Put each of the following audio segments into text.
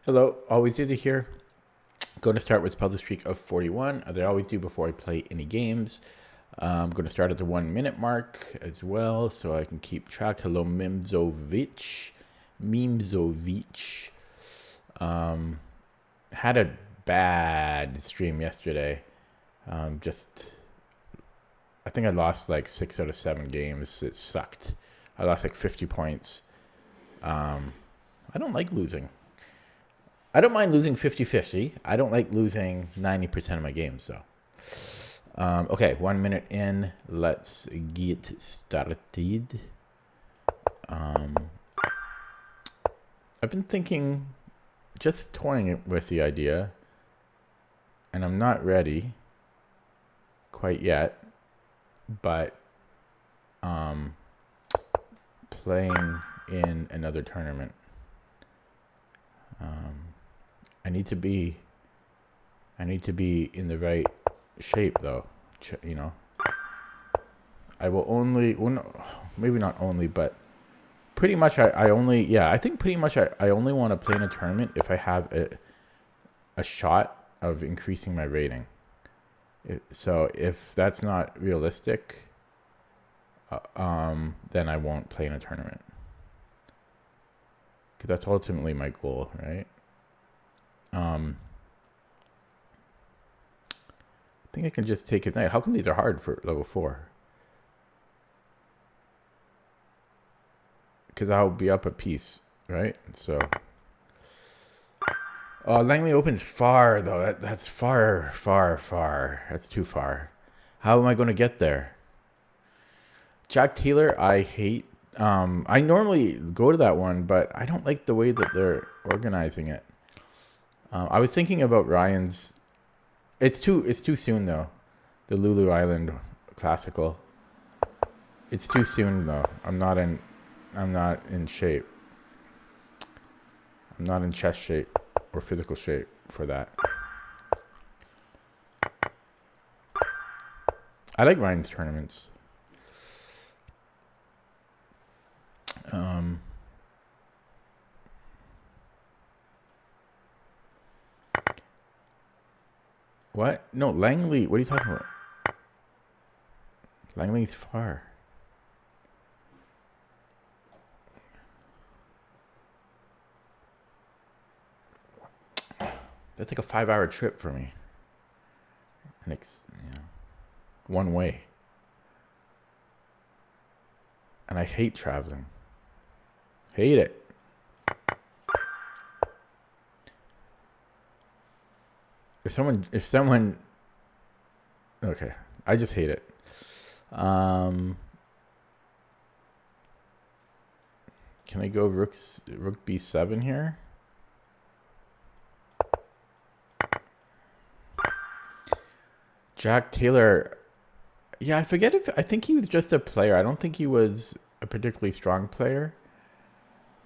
Hello, always Izzy here. Going to start with puzzle streak of 41, as I always do before I play any games. I'm going to start at the 1 minute mark as well, so I can keep track. Hello, Mimzovic. Had a bad stream yesterday. I think I lost like 6 out of 7 games. It sucked. I lost like 50 points. I don't like losing. I don't mind losing 50-50. I don't like losing 90% of my games, though. Okay, 1 minute in. Let's get started. I've been thinking, just toying with the idea, and I'm not ready quite yet, but playing in another tournament. I need to be in the right shape, though. You know, I will only, well, no, maybe not only, but pretty much I only, yeah, I think pretty much I only want to play in a tournament if I have a shot of increasing my rating. So if that's not realistic, then I won't play in a tournament. Because that's ultimately my goal, right? I think I can just take it night. How come these are hard for level 4? Because I'll be up a piece, right? So, Langley opens far though. That's far. That's too far. How am I going to get there? Jack Taylor, I hate. I normally go to that one, but I don't like the way that they're organizing it. I was thinking about Ryan's. It's too soon though. The Lulu Island Classical. It's too soon though. I'm not in shape. I'm not in chest shape or physical shape for that. I like Ryan's tournaments. What? No, Langley. What are you talking about? Langley's far. That's like a 5-hour trip for me. And it's, one way. And I hate traveling. Hate it. If someone, okay, I just hate it. Can I go rook b7 here? Jack Taylor, yeah, I think he was just a player. I don't think he was a particularly strong player.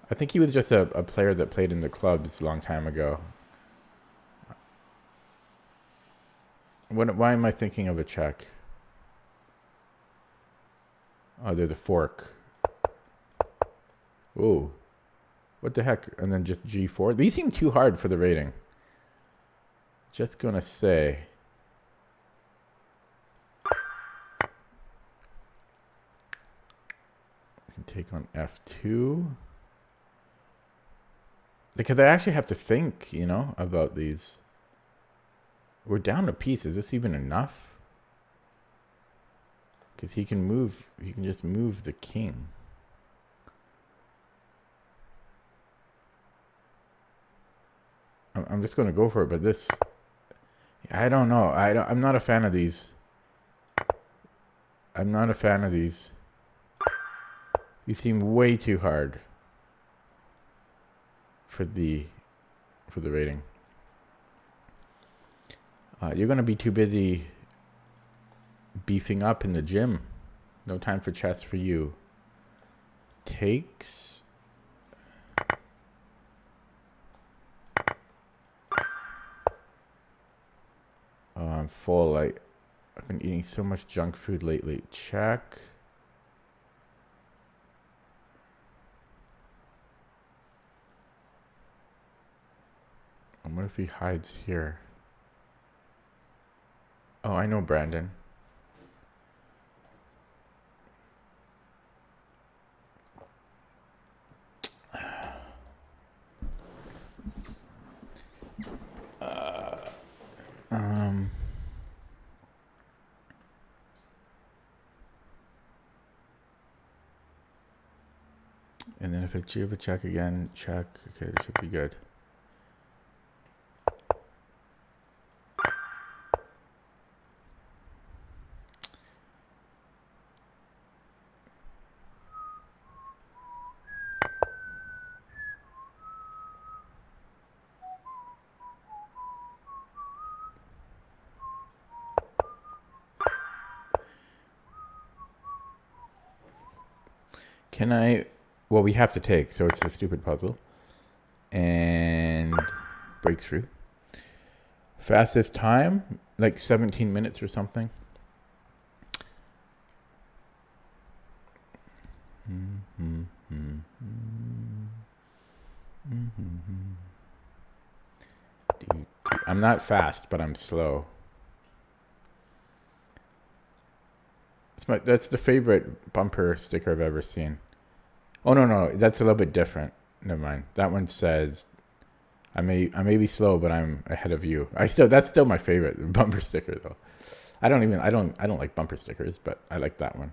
I think he was just a player that played in the clubs a long time ago. Why am I thinking of a check? Oh, there's a fork. Ooh. What the heck? And then just G4. These seem too hard for the rating. Just gonna say. I can take on F2. Because I actually have to think, about these. We're down a piece. Is this even enough? Because he can just move the king. I'm just going to go for it, but this, I don't know. I'm not a fan of these. I'm not a fan of these. These seem way too hard for the rating. You're going to be too busy beefing up in the gym. No time for chess for you. Takes. Oh, I'm full. I've been eating so much junk food lately. Check. And what if he hides here? Oh, I know Brandon. And then if I give a check again, check. Okay, it should be good. Can I? Well, we have to take, so it's a stupid puzzle. And breakthrough. Fastest time, like 17 minutes or something. I'm not fast, but I'm slow. That's the favorite bumper sticker I've ever seen. Oh no, that's a little bit different. Never mind. That one says, I may be slow, but I'm ahead of you. That's still my favorite bumper sticker though. I don't like bumper stickers, but I like that one.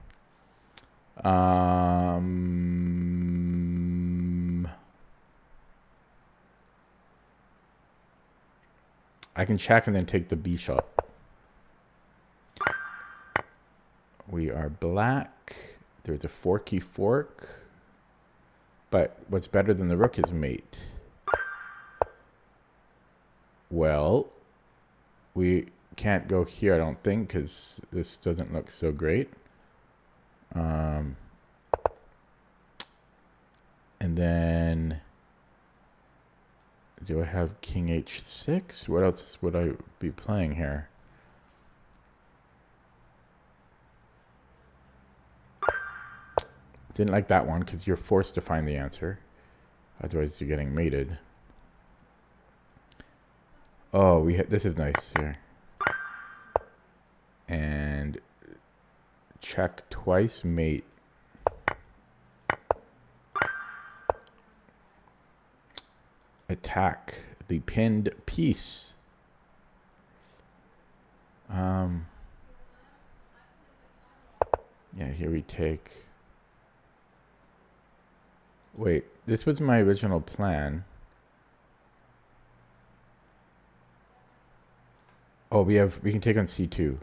I can check and then take the bishop. We are black. There's a forky fork. But what's better than the rook is mate. Well, we can't go here, I don't think, because this doesn't look so great. And then, do I have king h6? What else would I be playing here? Didn't like that one because you're forced to find the answer. Otherwise, you're getting mated. Oh, this is nice here. And check twice, mate. Attack the pinned piece. Yeah, here we take. Wait, this was my original plan. Oh, we can take on c2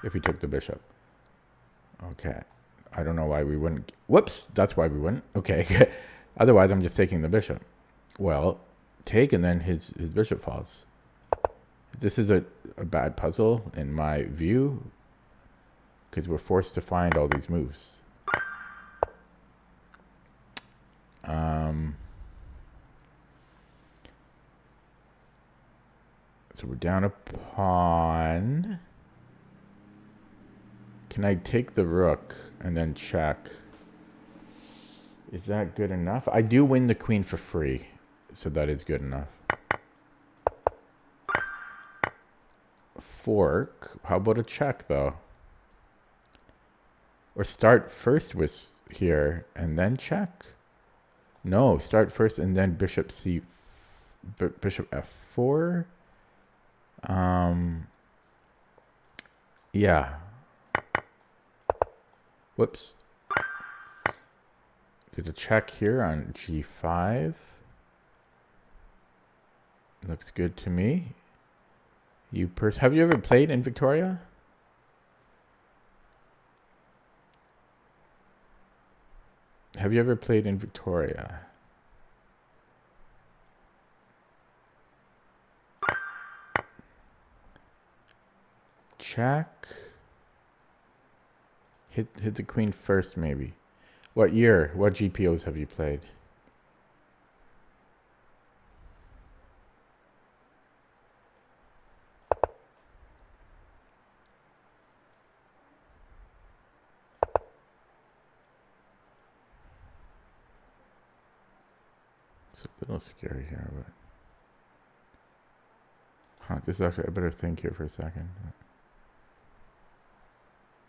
if we took the bishop. Okay. I don't know why we wouldn't. Whoops, that's why we wouldn't. Okay. Otherwise, I'm just taking the bishop. Well, take and then his bishop falls. This is a bad puzzle in my view because we're forced to find all these moves. So we're down a pawn. Can I take the rook and then check? Is that good enough? I do win the queen for free, so that is good enough. Fork. How about a check, though? Or start first with here and then check? No, start first and then bishop f4. Yeah. Whoops. There's a check here on g5. Looks good to me. Have you ever played in Victoria? Have you ever played in Victoria? Check. Hit the queen first, maybe. What year? What GPOs have you played? It's a little scary here, but Huh, this is actually, I better think here for a second.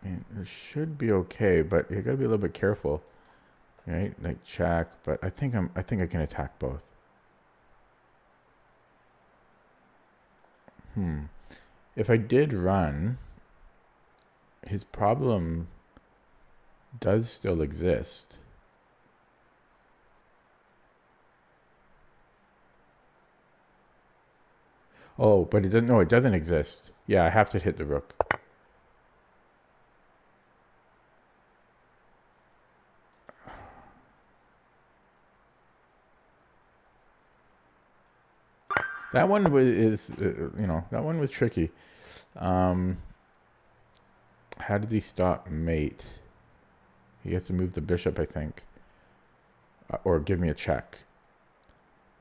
I mean, it should be okay, but you gotta be a little bit careful, right? Like check, but I think I can attack both. If I did run, his problem does still exist. Oh, but it doesn't. No, it doesn't exist. Yeah, I have to hit the rook. That one was that one was tricky. How did he stop mate? He has to move the bishop, I think, or give me a check.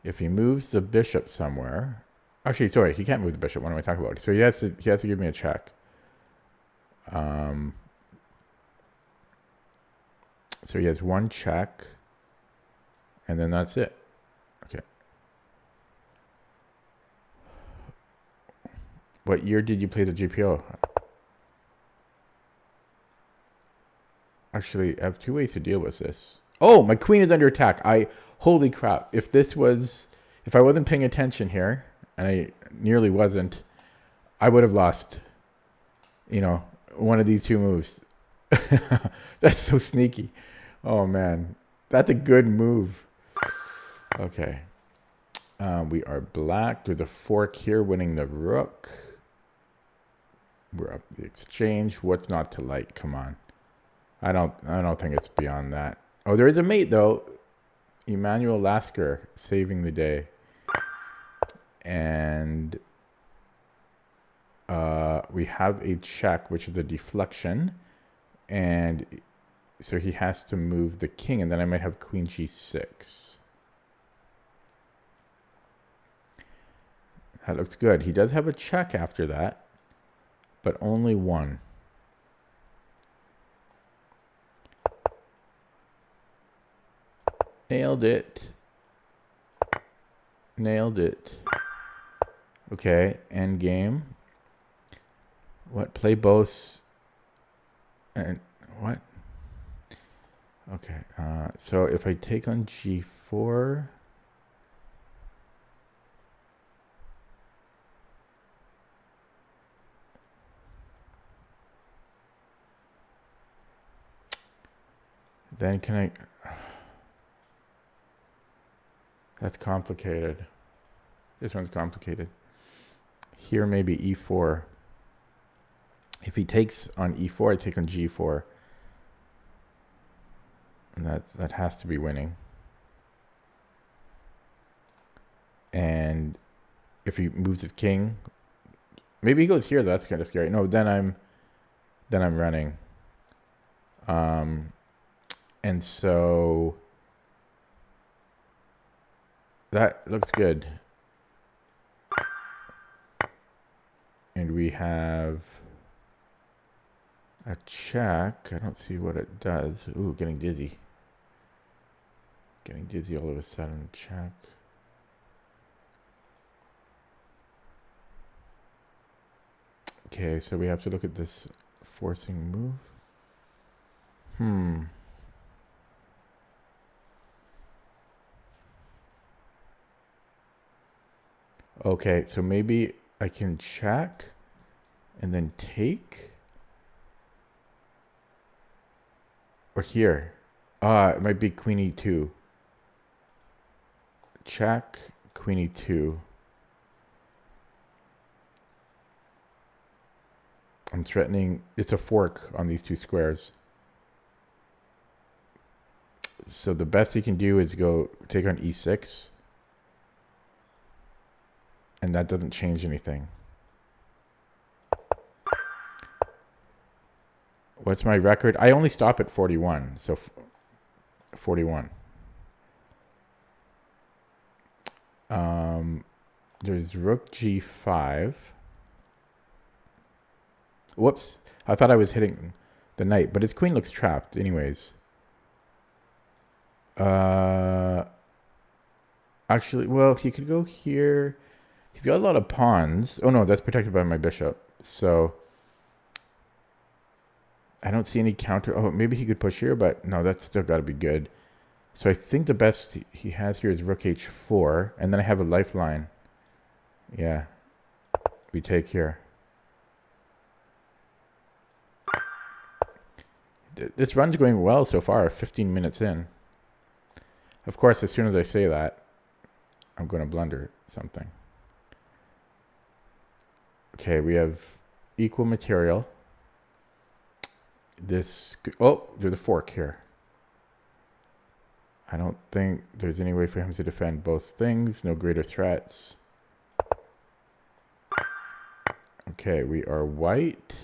If he moves the bishop somewhere, actually, sorry, he can't move the bishop. What am I talking about? So he has to give me a check. So he has one check, and then that's it. Okay. What year did you play the GPO? Actually, I have two ways to deal with this. Oh, my queen is under attack. Holy crap. If I wasn't paying attention here, and I nearly wasn't, I would have lost, one of these two moves. That's so sneaky. Oh, man. That's a good move. Okay. We are black. There's a fork here winning the rook. We're up the exchange. What's not to like? Come on. I don't think it's beyond that. Oh, there is a mate though. Emmanuel Lasker saving the day. And we have a check, which is a deflection. And so he has to move the king, and then I might have queen g6. That looks good. He does have a check after that, but only one. Nailed it. Nailed it. Okay, end game. What? Play both. And what? Okay, so if I take on g4... Then can I... That's complicated. This one's complicated. Here maybe e4. If he takes on e4, I take on g4. And that has to be winning. And if he moves his king, maybe he goes here. That's kind of scary. No, then I'm running. And so that looks good. And we have a check. I don't see what it does. Ooh, getting dizzy. Getting dizzy all of a sudden. Check. Okay, so we have to look at this forcing move. Okay, so maybe I can check and then take. Or here. It might be queen e2. Check, queen e2. I'm threatening. It's a fork on these two squares. So the best he can do is go take on e6. And that doesn't change anything. What's my record? I only stop at 41. So 41. There's rook g5. Whoops. I thought I was hitting the knight, but his queen looks trapped anyways. Actually, well, he could go here. He's got a lot of pawns. Oh no, that's protected by my bishop. So I don't see any counter. Oh, maybe he could push here, but no, that's still got to be good. So I think the best he has here is rook h4, and then I have a lifeline. Yeah, we take here. This run's going well so far, 15 minutes in. Of course, as soon as I say that, I'm going to blunder something. Okay, we have equal material. This, oh, there's a fork here. I don't think there's any way for him to defend both things. No greater threats. Okay, we are white.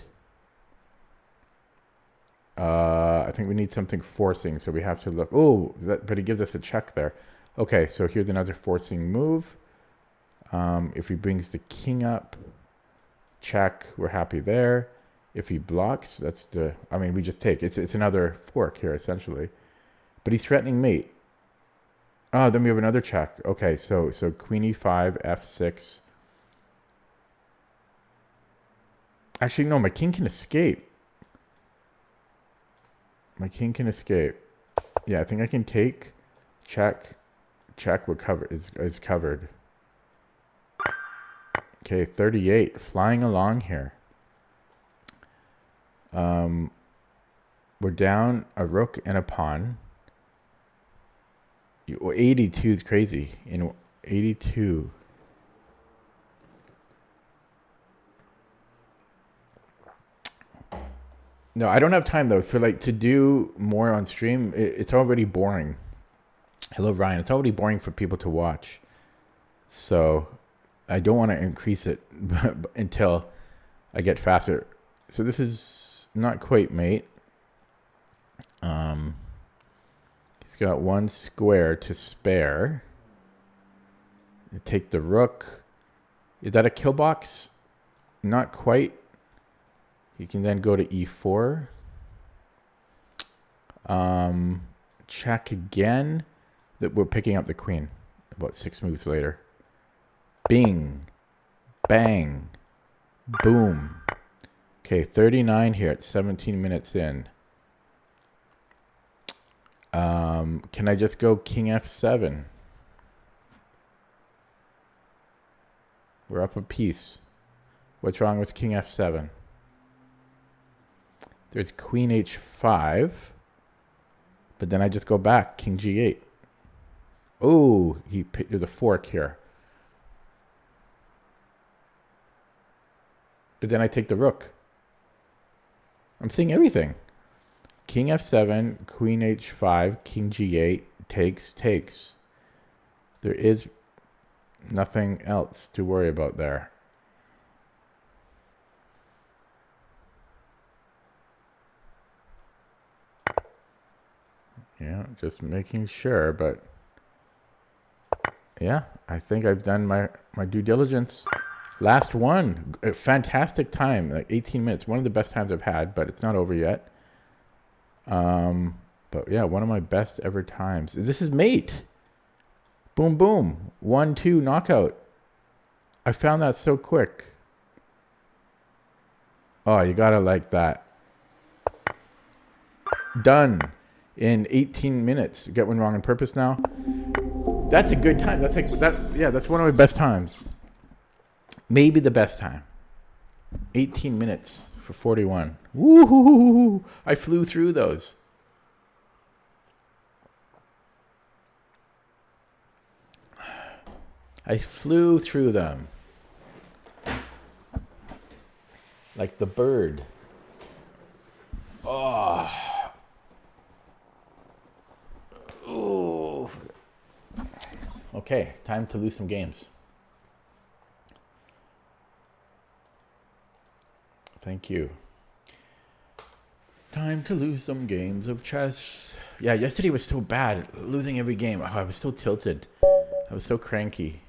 I think we need something forcing, so we have to look. Oh, but he gives us a check there. Okay, so here's another forcing move. If he brings the king up, check, we're happy there. If he blocks, that's the, I mean, we just take. It's another fork here, essentially. But he's threatening mate. Oh, then we have another check. Okay, so queen e5, f6. Actually, no, my king can escape. My king can escape. Yeah, I think I can take, check, we're covered, is covered. Okay, 38, flying along here. We're down a rook and a pawn. 82 is crazy. In 82. No, I don't have time though for like to do more on stream. It's already boring. Hello, Ryan. It's already boring for people to watch. So I don't want to increase it until I get faster. So this is not quite mate. He's got one square to spare. Take the rook. Is that a kill box? Not quite. You can then go to e4. Check again. That we're picking up the queen. About 6 moves later. Bing. Bang. Boom. Okay, 39 here at 17 minutes in. Can I just go king f7? We're up a piece. What's wrong with king f7? There's queen h5. But then I just go back, king g8. Oh, there's a fork here. But then I take the rook. I'm seeing everything. King f7, queen h5, king g8, takes. There is nothing else to worry about there. Yeah, just making sure, but yeah, I think I've done my due diligence. Last one, a fantastic time, like 18 minutes. One of the best times I've had, but it's not over yet. But yeah, one of my best ever times. This is mate. Boom, boom. 1-2 knockout. I found that so quick. Oh, you gotta like that. Done. In 18 minutes. Get one wrong on purpose now. That's a good time. That's like that. Yeah, that's one of my best times. Maybe the best time. 18 minutes for 41. Woohoo! I flew through those. I flew through them. Like the bird. Oh. Ooh. Okay, time to lose some games. Thank you. Time to lose some games of chess. Yeah, yesterday was so bad. Losing every game. Oh, I was so tilted. I was so cranky.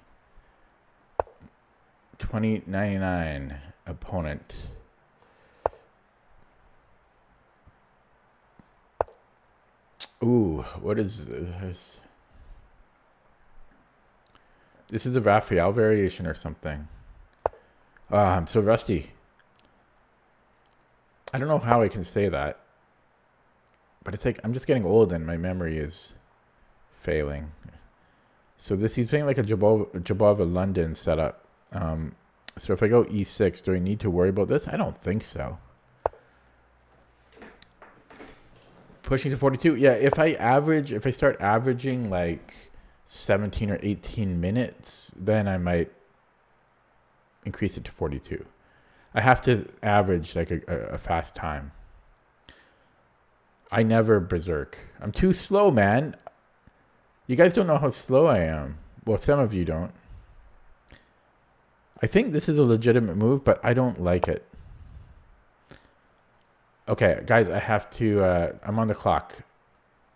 2099 opponent. Ooh, what is this? This is a Raphael variation or something. I'm so rusty. I don't know how I can say that. But it's like I'm just getting old and my memory is failing. So he's playing like a Jabova London setup. So if I go e6, do I need to worry about this? I don't think so. Pushing to 42. Yeah, if I start averaging like 17 or 18 minutes, then I might increase it to 42. I have to average like a fast time. I never berserk. I'm too slow, man. You guys don't know how slow I am. Well, some of you don't. I think this is a legitimate move, but I don't like it. Okay, guys, I have to... I'm on the clock.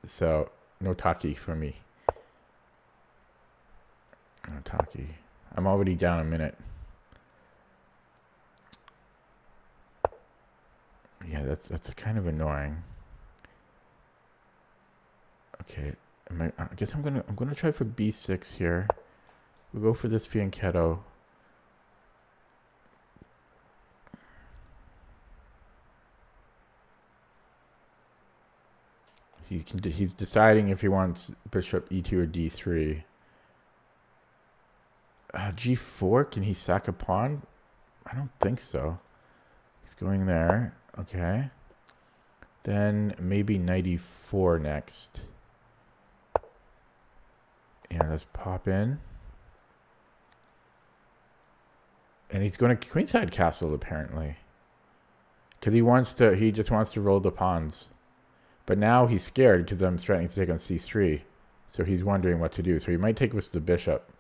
So, no taki for me. No taki. I'm already down a minute. Yeah, that's kind of annoying. Okay, I guess I'm gonna try for b6 here. We'll go for this fianchetto. He's deciding if he wants bishop e2 or d3. G4, can he sack a pawn? I don't think so. He's going there. Okay. Then maybe knight e4 next. Yeah, let's pop in. And he's going to queenside castle apparently. Because he just wants to roll the pawns. But now he's scared because I'm threatening to take on c3. So he's wondering what to do. So he might take with the bishop.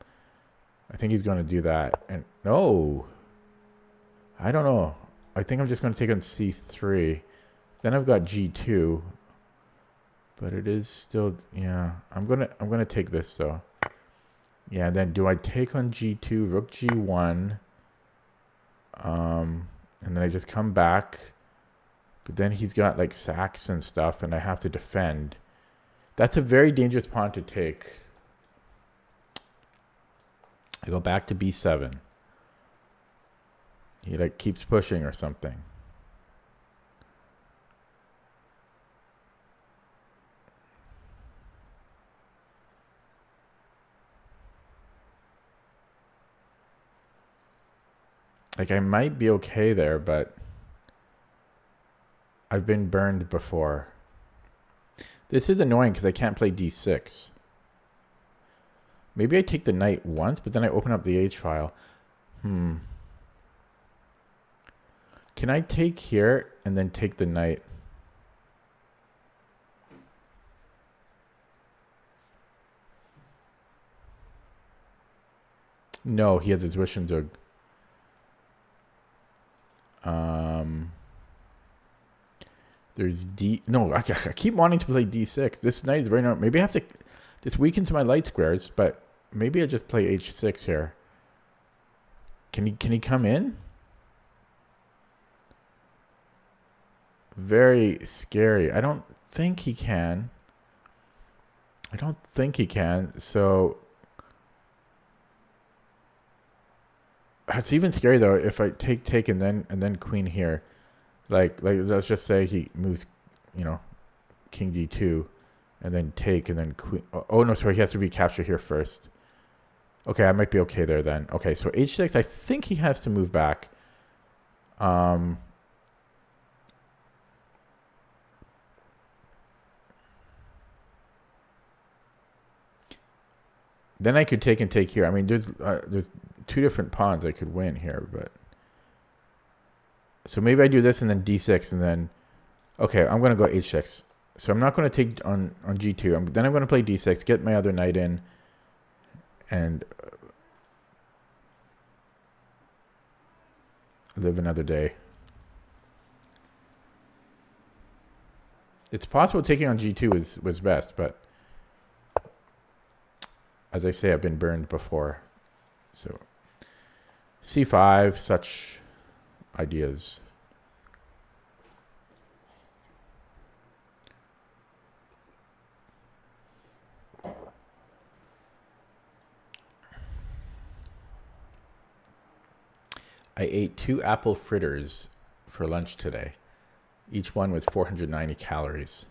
I think he's going to do that. And no. I don't know. I think I'm just going to take on c3. Then I've got g2. But it is still, yeah. I'm gonna take this though. Yeah, then do I take on g2, rook g1, and then I just come back. But then he's got like sacks and stuff, and I have to defend. That's a very dangerous pawn to take. I go back to b7. He like keeps pushing or something. Like, I might be okay there, but I've been burned before. This is annoying because I can't play d6. Maybe I take the knight once, but then I open up the h file. Can I take here and then take the knight? No, he has his Wishendug. There's D. No, I keep wanting to play D6. This knight is very narrow. Maybe I have to just weaken to my light squares, but maybe I just play H6 here. Can he come in? Very scary. I don't think he can. So it's even scary though if I take and then queen here. Like let's just say he moves, king d2 and then take and then queen. Oh no, sorry, he has to recapture here first. Okay, I might be okay there then. Okay, so h6, I think he has to move back. Then I could take and take here. I mean, there's two different pawns I could win here, but so maybe I do this and then d6 and then okay, I'm gonna go h6. So I'm not gonna take on g2. Then I'm gonna play d6, get my other knight in, and live another day. It's possible taking on g2 was best, but as I say, I've been burned before. So c5, such ideas. I ate 2 apple fritters for lunch today. Each one with 490 calories.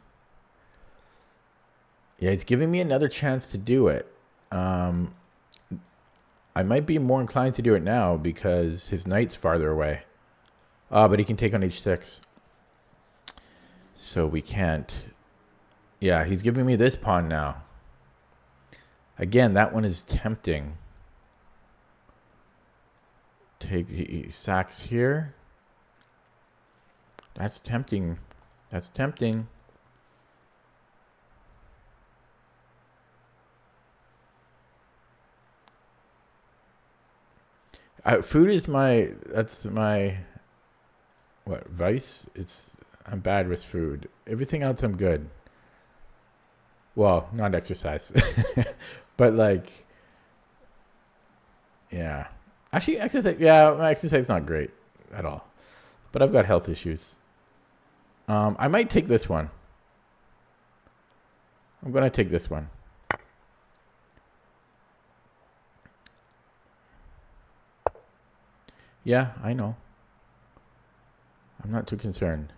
Yeah, it's giving me another chance to do it. I might be more inclined to do it now because his knight's farther away. But he can take on h6. So we can't. Yeah, he's giving me this pawn now. Again, that one is tempting. He sacks here. That's tempting. That's tempting. Food is that's my, what, vice? I'm bad with food. Everything else I'm good. Well, not exercise. But like, yeah. Actually, exercise, yeah, my exercise is not great at all. But I've got health issues. I might take this one. I'm going to take this one. Yeah, I know. I'm not too concerned.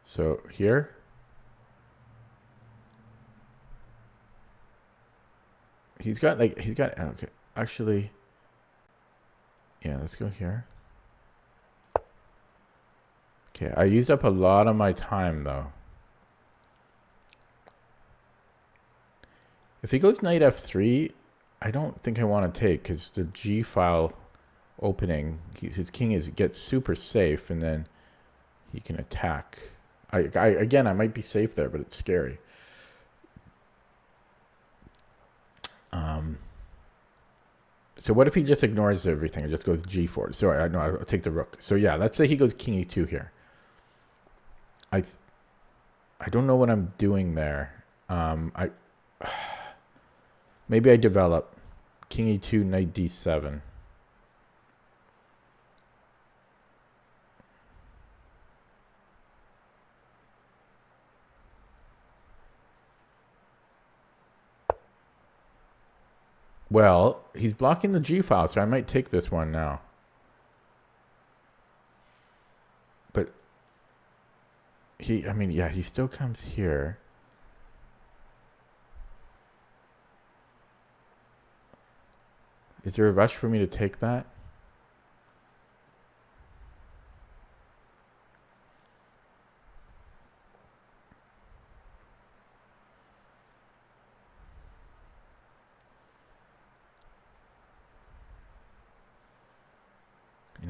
So here. Okay, actually, yeah, let's go here. Okay, I used up a lot of my time though. If he goes knight f3, I don't think I want to take because the g file opening, his king gets super safe and then he can attack. Again, I might be safe there, but it's scary. So what if he just ignores everything and just goes g4? Sorry, I know I'll take the rook. So yeah, let's say he goes king e2 here. I don't know what I'm doing there. Maybe I develop king e2, knight d7. Well, he's blocking the G file, so I might take this one now. But he still comes here. Is there a rush for me to take that?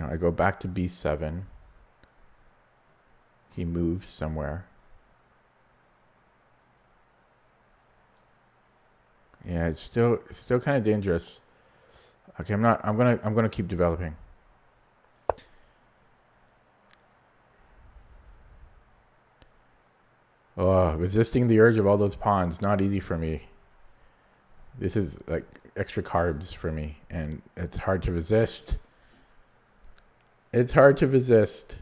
I go back to b7. He moves somewhere. Yeah, it's still kind of dangerous. Okay, I'm gonna keep developing. Oh, resisting the urge of all those pawns, not easy for me. This is like extra carbs for me, and it's hard to resist. It's hard to resist.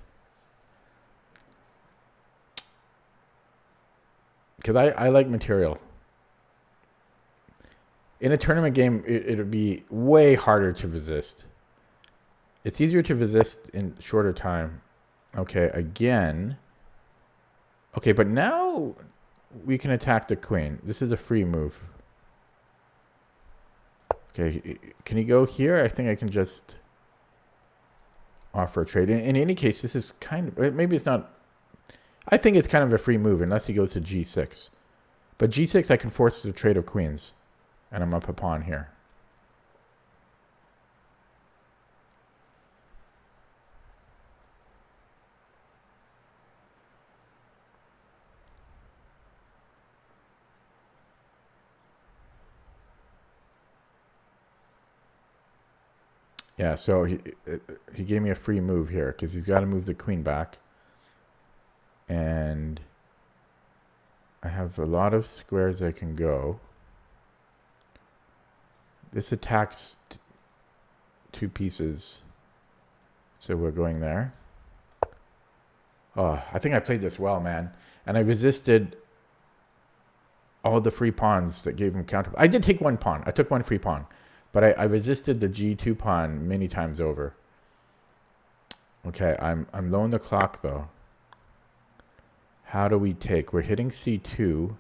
Because I like material. In a tournament game, it would be way harder to resist. It's easier to resist in shorter time. Okay, again. Okay, but now we can attack the queen. This is a free move. Okay, can he go here? I think I can just offer a trade. In any case, this is kind of, maybe it's not, I think it's kind of a free move unless he goes to g6. But g6, I can force the trade of queens. And I'm up a pawn here. Yeah, so he gave me a free move here because he's got to move the queen back. And I have a lot of squares I can go. This attacks 2 pieces. So we're going there. Oh, I think I played this well, man. And I resisted all the free pawns that gave him counter. I did take one pawn. I took one free pawn. But I resisted the g2 pawn many times over. Okay, I'm low on the clock though. How do we take? We're hitting C2.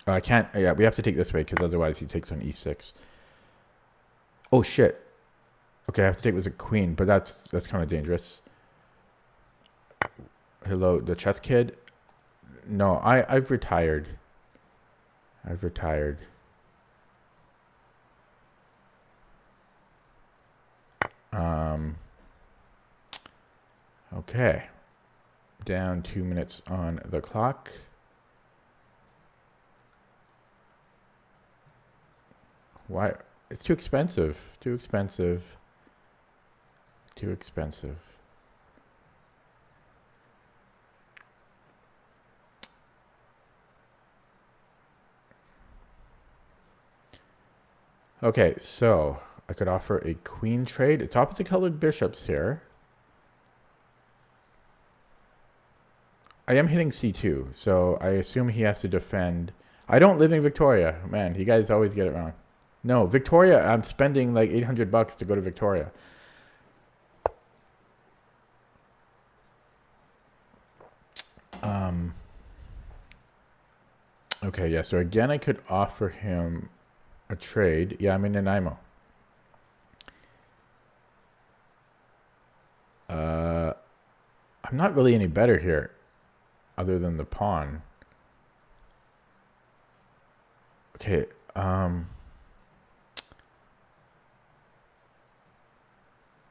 I can't. Yeah, we have to take this way because otherwise he takes on E6. Oh shit. Okay, I have to take with a queen, but that's kind of dangerous. Hello, the chess kid. No, I've retired. I've retired. Okay. Down 2 minutes on the clock. Why? It's too expensive. Too expensive. Too expensive. Okay, so I could offer a queen trade. It's opposite colored bishops here. I am hitting C2, so I assume he has to defend. I don't live in Victoria. Man, you guys always get it wrong. No, Victoria, I'm spending like $800 to go to Victoria. Okay, yeah, so again, I could offer him a trade. Yeah, I'm in Nanaimo. I'm not really any better here other than the pawn. Okay,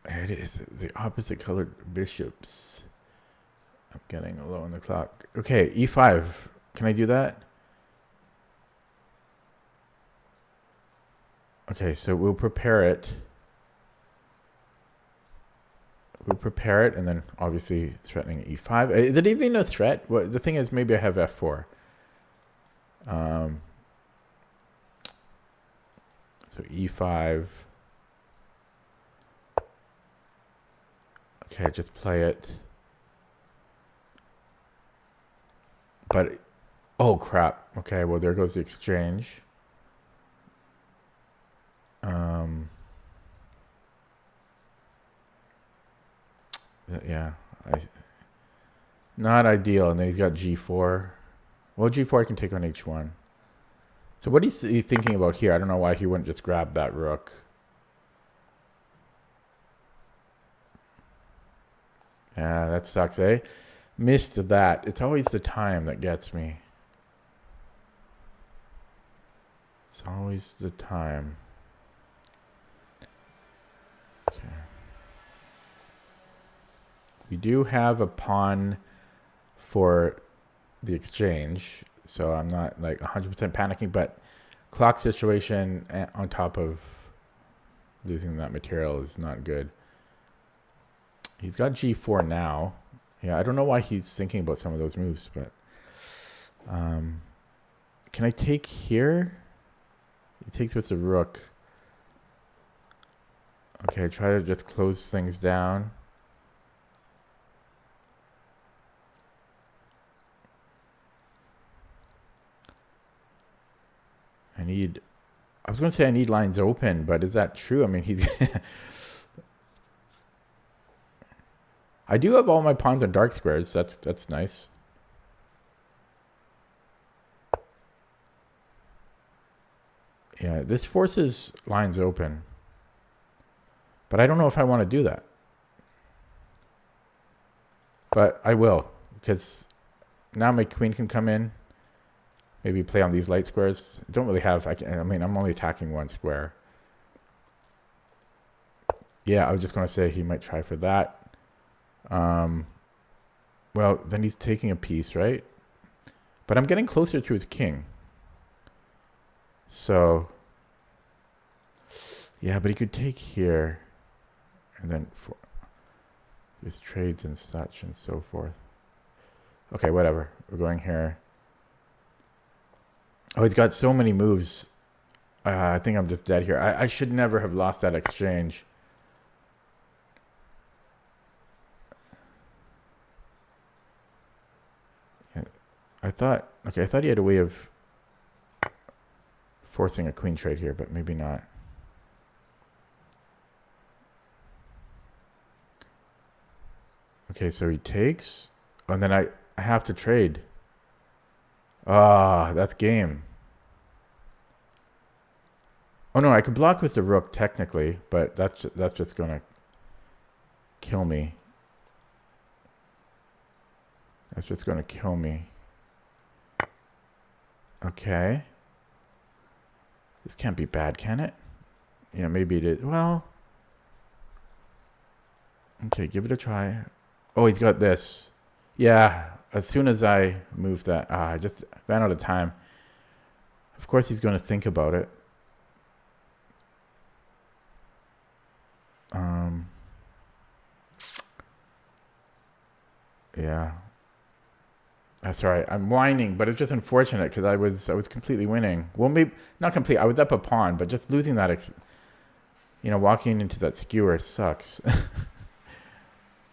it is the opposite colored bishops. I'm getting low on the clock. Okay, E5. Can I do that? Okay, so we'll prepare it. We'll prepare it, and then obviously threatening E5. Is it even a threat? Well, the thing is, maybe I have F4. So E5. Okay, just play it. But, oh crap. Okay, well there goes the exchange. Yeah, not ideal. And then he's got G4. Well, G4 I can take on H1. So what is he thinking about here? I don't know why he wouldn't just grab that rook. Yeah, that sucks, eh? Missed that. It's always the time that gets me. It's always the time. Okay. We do have a pawn for the exchange, so I'm not like 100% panicking, but clock situation on top of losing that material is not good. He's got G4 now. Yeah, I don't know why he's thinking about some of those moves, but can I take here? He takes with the rook. Okay, try to just close things down. I was going to say I need lines open, but is that true? I mean, he's... I do have all my pawns on dark squares. That's nice. Yeah, this forces lines open. But I don't know if I want to do that. But I will, because now my queen can come in. Maybe play on these light squares. Don't really have... I mean, I'm only attacking one square. Yeah, I was just going to say he might try for that. Well, then he's taking a piece, right? But I'm getting closer to his king. So... yeah, but he could take here. And then... there's trades and such and so forth. Okay, whatever. We're going here. Oh, he's got so many moves. I think I'm just dead here. I should never have lost that exchange. Yeah, I thought he had a way of forcing a queen trade here, but maybe not. Okay, so he takes, and then I have to trade. Ah, that's game. Oh no, I could block with the rook technically, but that's just gonna kill me. That's just gonna kill me. Okay. This can't be bad, can it? Yeah, maybe it is. Well. Okay, give it a try. Oh, he's got this. Yeah, as soon as I move that, I just ran out of time. Of course he's going to think about it. Yeah. That's right. I'm whining, but it's just unfortunate because I was completely winning. Well, maybe not complete. I was up a pawn, but just losing that, walking into that skewer sucks.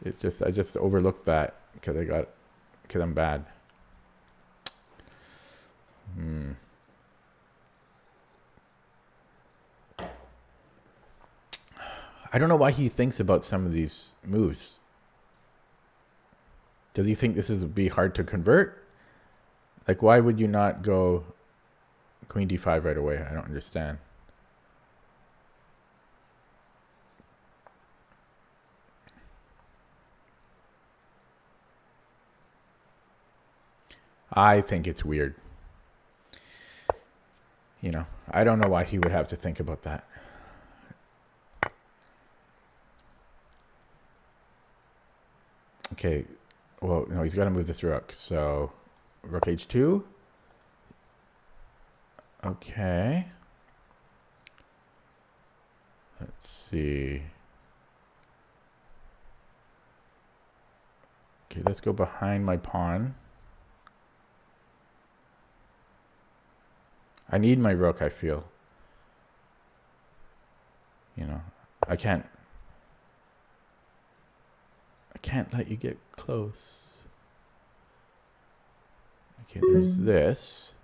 It's just I just overlooked that because I'm bad. I don't know why he thinks about some of these moves. Does he think this would be hard to convert? Like, why would you not go queen d5 right away? I don't understand. I think it's weird. I don't know why he would have to think about that. Okay. Well, no, he's got to move this rook. So, rook h2. Okay. Let's see. Okay, let's go behind my pawn. I need my rook, I feel. I can't let you get close. Okay, there's this.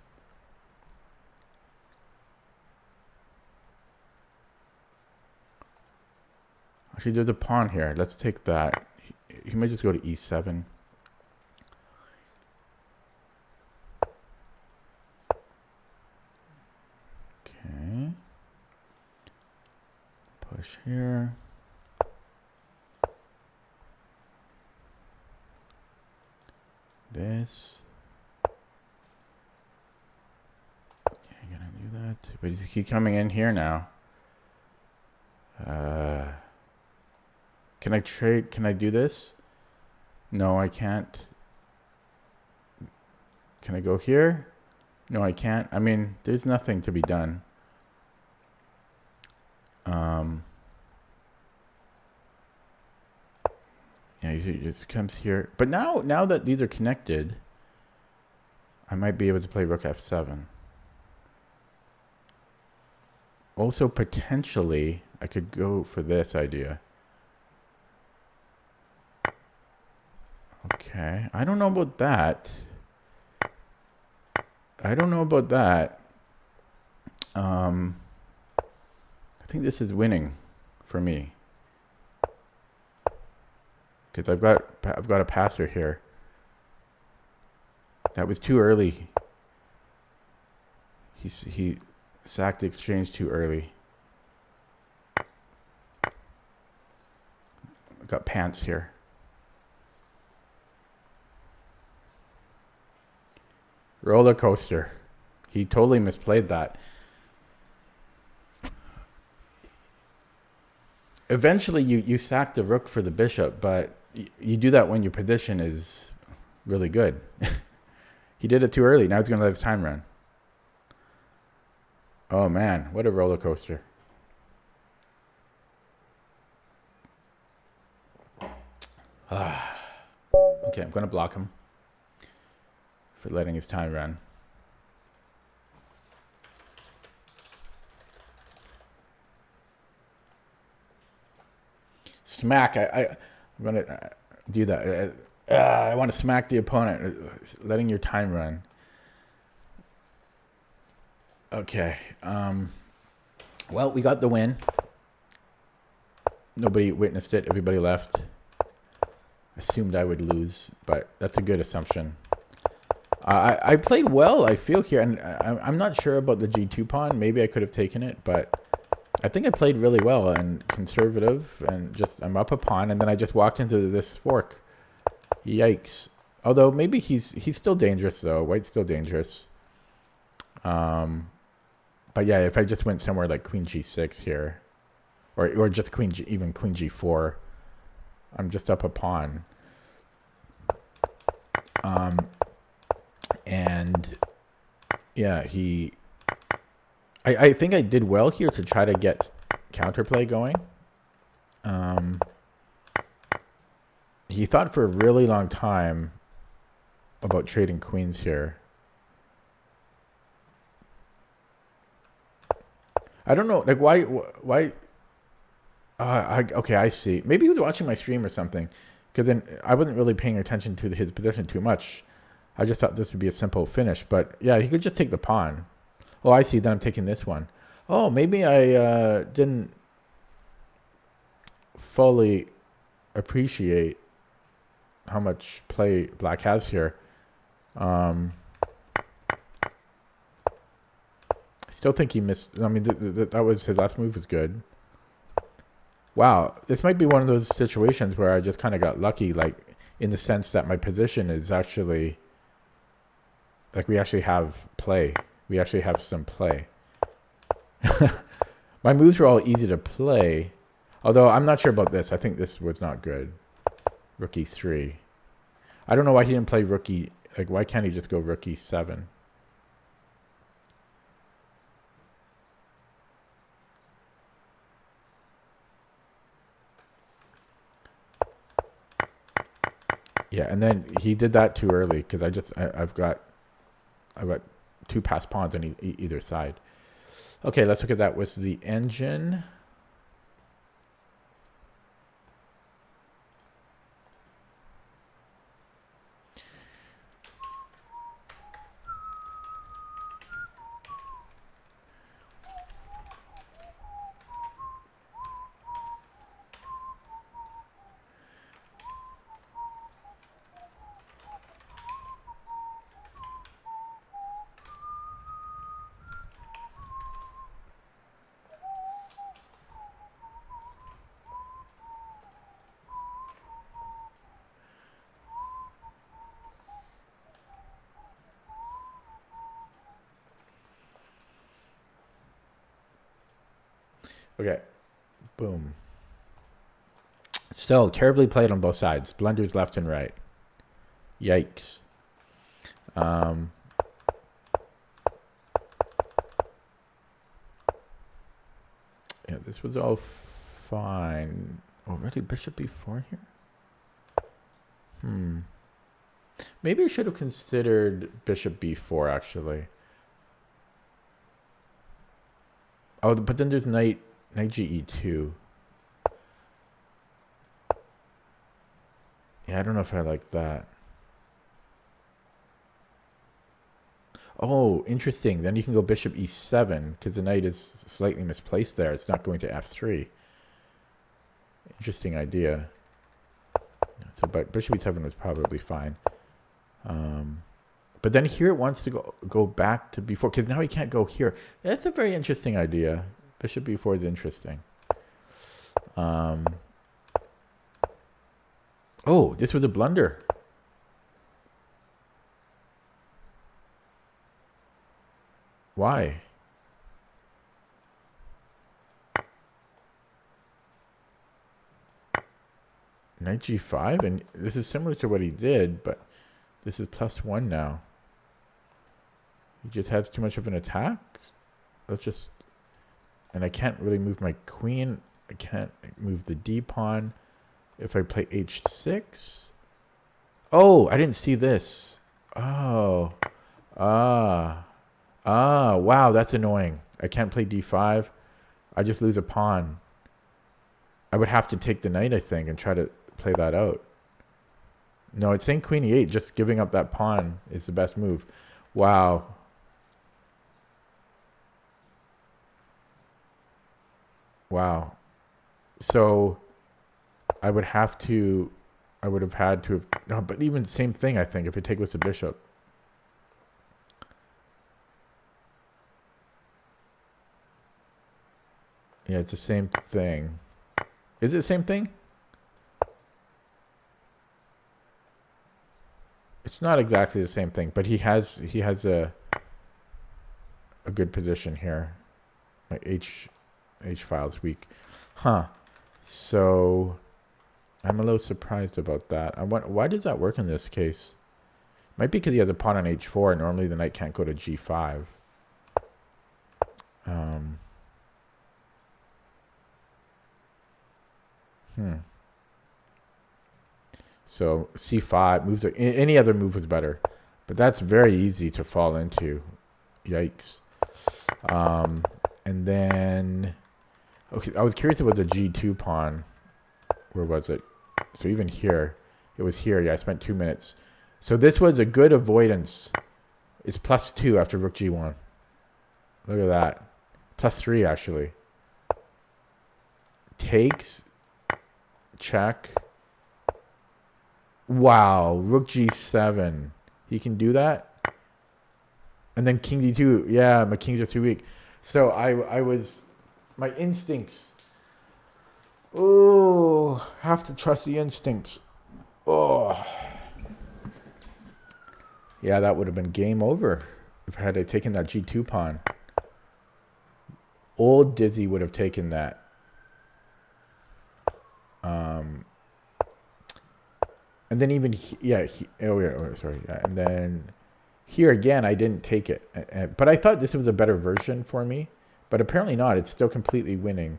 Actually, there's a pawn here. Let's take that. He might just go to e7. Okay. Push here. This. Okay, I'm gonna do that. But he's keep coming in here now. Can I trade? Can I do this? No, I can't. Can I go here? No, I can't. I mean, there's nothing to be done. Yeah, he just comes here. But now that these are connected, I might be able to play rook f7. Also, potentially, I could go for this idea. Okay, I don't know about that. I think this is winning for me. Because I've got a passer here. That was too early. He sacked the exchange too early. I've got pants here. Roller coaster. He totally misplayed that. Eventually, you sack the rook for the bishop, but you do that when your position is really good. He did it too early. Now he's going to let his time run. Oh, man. What a roller coaster. Okay, I'm going to block him for letting his time run. Smack. I'm going to do that. I want to smack the opponent, letting your time run. Okay. Well, we got the win. Nobody witnessed it. Everybody left. assumed I would lose, but that's a good assumption. I played well, I feel here, and I'm not sure about the G2 pawn. Maybe I could have taken it, but I think I played really well and conservative, and just I'm up a pawn, and then I just walked into this fork. Yikes. Although maybe he's still dangerous though. White's still dangerous. But yeah, if I just went somewhere like Queen G6 here, or just even Queen G4, I'm just up a pawn. And yeah, I think I did well here to try to get counterplay going. He thought for a really long time about trading queens here. I don't know, like why? Okay, I see. Maybe he was watching my stream or something, because then I wasn't really paying attention to his position too much. I just thought this would be a simple finish, but yeah, he could just take the pawn. Oh, I see. Then I'm taking this one. Oh, maybe I didn't fully appreciate how much play black has here. I still think he missed. I mean, that was his last move was good. Wow, this might be one of those situations where I just kind of got lucky, like in the sense that my position is actually, like we actually have play. We actually have some play. My moves were all easy to play, although I'm not sure about this. I think this was not good. Rook e3. I don't know why he didn't play rook e. Like, why can't he just go rook e7? Yeah, and then he did that too early because I've got two passed pawns on either side. Okay, let's look at that with the engine. Okay, boom. So, terribly played on both sides. Blunders left and right. Yikes. Yeah, this was all fine. Already bishop b4 here? Maybe I should have considered bishop b4, actually. Oh, but then there's knight ge2. Yeah, I don't know if I like that. Oh, interesting. Then you can go bishop e7 because the knight is slightly misplaced there. It's not going to f3. Interesting idea. So, but bishop e7 was probably fine. But then here it wants to go back to b4 because now he can't go here. That's a very interesting idea. Bishop b4 is interesting. Oh, this was a blunder. Why? Knight g5, and this is similar to what he did, but this is +1 now. He just has too much of an attack. Let's just, and I can't really move my queen. I can't move the d pawn. If I play h6, oh, I didn't see this. Oh, wow, that's annoying. I can't play d5. I just lose a pawn. I would have to take the knight, I think, and try to play that out. No, it's saying queen e8. Just giving up that pawn is the best move. Wow. Wow. So I would have to I would have had to have... No, but even same thing, I think, if it take was the bishop. Yeah, it's the same thing. Is it the same thing? It's not exactly the same thing, but he has a good position here. My H file is weak. Huh. So I'm a little surprised about that. I want, why does that work in this case? Might be because he has a pawn on H4. Normally the knight can't go to G5. So C5 moves. Any other move was better, but that's very easy to fall into. Yikes. And then, okay, I was curious about the G2 pawn. Where was it? So even here, it was here. Yeah, I spent 2 minutes. So this was a good avoidance. It's +2 after rook G1. Look at that. +3 actually. Takes. Check. Wow, rook G7. He can do that. And then king D2. Yeah, my kings are too weak. So I was, my instincts. Oh, have to trust the instincts. Oh. Yeah, that would have been game over if I had taken that G2 pawn. Old Dizzy would have taken that. And then even, sorry. Yeah, and then here again, I didn't take it. But I thought this was a better version for me. But apparently not. It's still completely winning.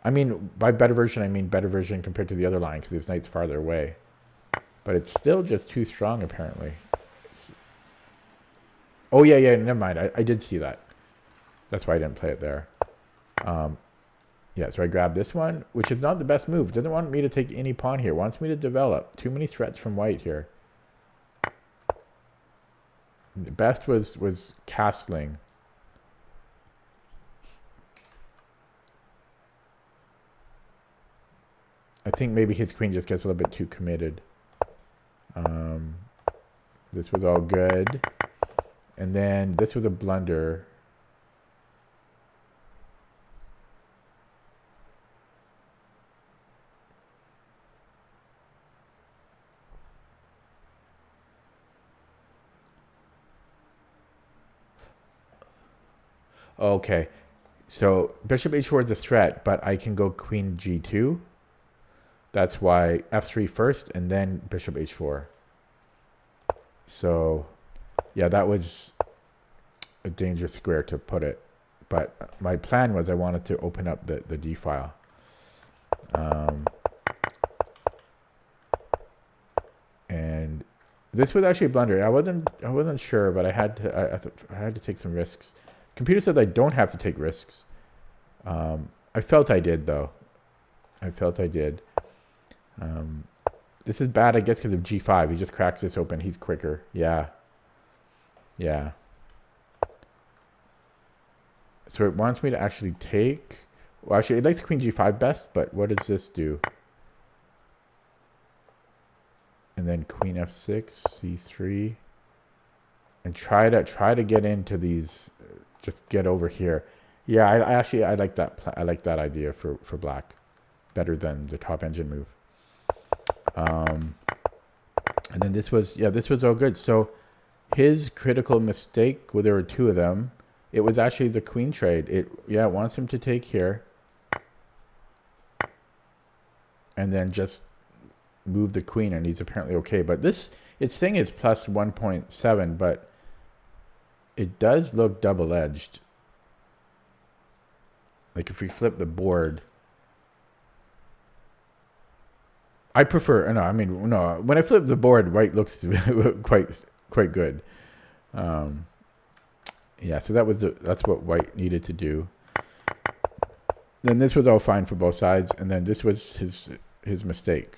I mean, by better version, I mean better version compared to the other line because his knight's farther away. But it's still just too strong, apparently. Oh, yeah, never mind. I did see that. That's why I didn't play it there. Yeah, so I grabbed this one, which is not the best move. It doesn't want me to take any pawn here. It wants me to develop. Too many threats from white here. The best was castling. I think maybe his queen just gets a little bit too committed. This was all good. And then this was a blunder. Okay, so bishop h4 is a threat, but I can go queen g2. That's why f3 first, and then bishop h4. So, yeah, that was a dangerous square to put it. But my plan was I wanted to open up the d file. And this was actually a blunder. I wasn't sure, but I had to take some risks. Computer says I don't have to take risks. I felt I did, though. I felt I did. This is bad, I guess, because of g5. He just cracks this open. He's quicker. Yeah. Yeah. So it wants me to actually take... Well, actually, it likes queen g5 best, but what does this do? And then queen f6, c3. And try to get into these... Just get over here. Yeah, I like that. I like that idea for black, better than the top engine move. And then this was all good. So his critical mistake, well, there were two of them. It was actually the queen trade. It wants him to take here, and then just move the queen, and he's apparently okay. But its thing is plus 1.7, but it does look double-edged. Like if we flip the board, I prefer. No, I mean no. When I flip the board, white looks quite good. Yeah, so that's what white needed to do. Then this was all fine for both sides, and then this was his mistake.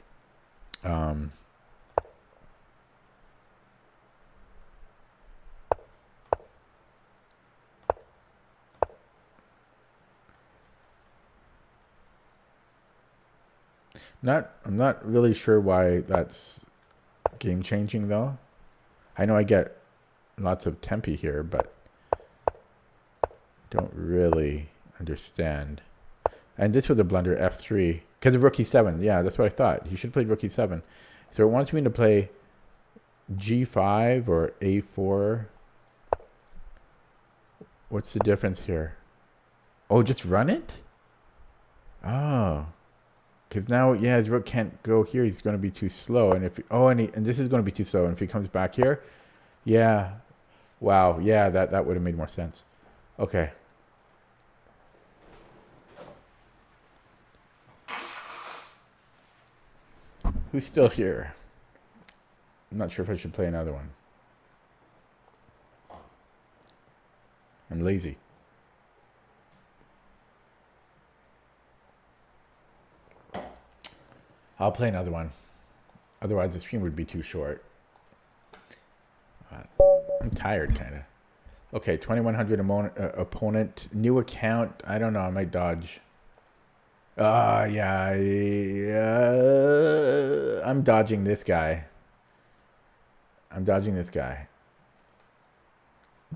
I'm not really sure why that's game changing though. I know I get lots of tempi here, but don't really understand. And this was a blunder, F3, because of rook e7. Yeah, that's what I thought. He should have played rook e7. So it wants me to play g5 or a4. What's the difference here? Oh, just run it? Oh. Because now, yeah, his rook can't go here. He's going to be too slow. And if and this is going to be too slow. And if he comes back here, yeah. Wow. Yeah, that would have made more sense. Okay. Who's still here? I'm not sure if I should play another one. I'm lazy. I'll play another one. Otherwise, the stream would be too short. I'm tired, kind of. Okay, 2100 opponent. New account. I don't know. I might dodge. Yeah. I'm dodging this guy.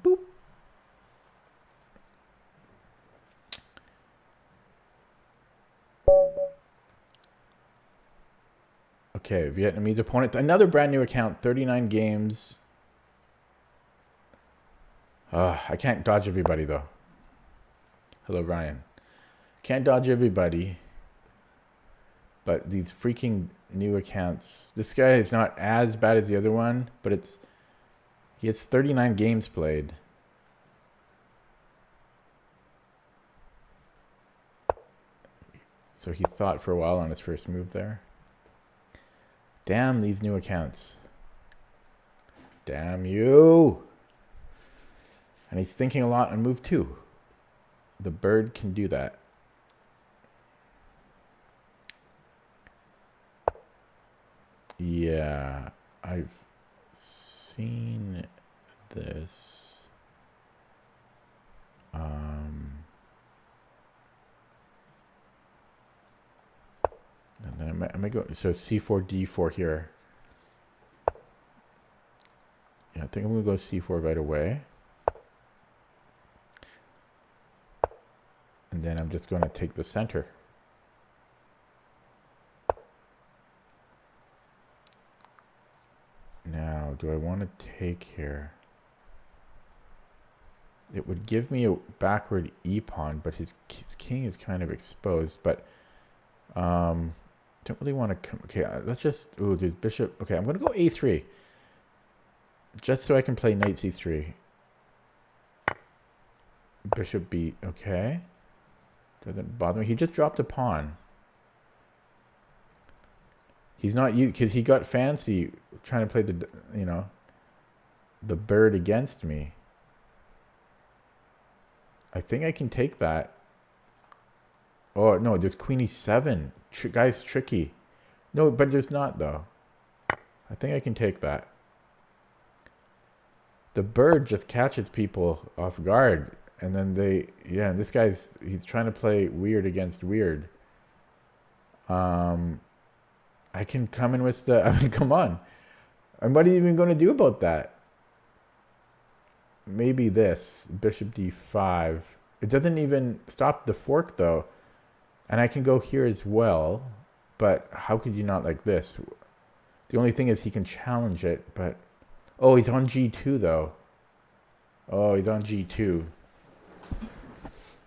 Boop. Okay, Vietnamese opponent. Another brand new account. 39 games. I can't dodge everybody, though. Hello, Ryan. Can't dodge everybody. But these freaking new accounts. This guy is not as bad as the other one, but he has 39 games played. So he thought for a while on his first move there. Damn these new accounts. Damn you. And he's thinking a lot on move 2. The bird can do that. Yeah, I've seen this. And then I might go, so c4, d4 here. Yeah, I think I'm going to go c4 right away. And then I'm just going to take the center. Now, do I want to take here? It would give me a backward e-pawn, but his king is kind of exposed. But don't really want to come. Okay, let's just. Ooh, there's bishop. Okay, I'm going to go a3. Just so I can play knight c3. Bishop b. Okay. Doesn't bother me. He just dropped a pawn. He's not you because he got fancy trying to play the the bird against me. I think I can take that. Oh no, there's queen e7. Guy's tricky. No, but there's not though. I think I can take that. The bird just catches people off guard, and then this he's trying to play weird against weird. I can come in with the, I mean, come on. And what are you even going to do about that? Maybe this, bishop d5. It doesn't even stop the fork though. And I can go here as well, but how could you not like this? The only thing is he can challenge it, but, oh, he's on g2 though. Oh, he's on g2.